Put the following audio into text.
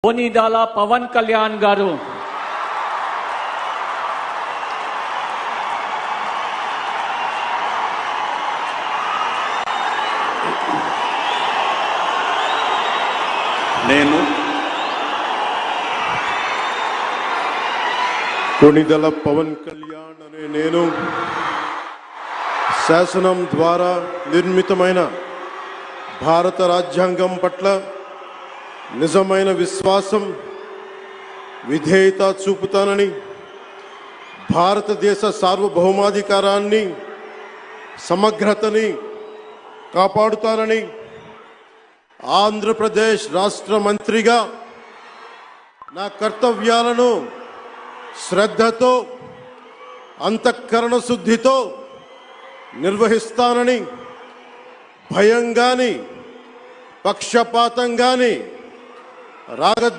కొనిదెల పవన్ కళ్యాణ్ గారు కొనిదెల పవన్ కళ్యాణ్ అనే నేను శాసనం ద్వారా నిర్మితమైన భారత రాజ్యాంగం పట్ల నిజమైన విశ్వాసం విధేయత చూపుతానని, భారతదేశ సార్వభౌమాధికారాన్ని సమగ్రతని కాపాడుతానని, ఆంధ్రప్రదేశ్ రాష్ట్ర మంత్రిగా నా కర్తవ్యాలను శ్రద్ధతో అంతఃకరణ శుద్ధితో నిర్వహిస్తానని, భయం గాని పక్షపాతం గాని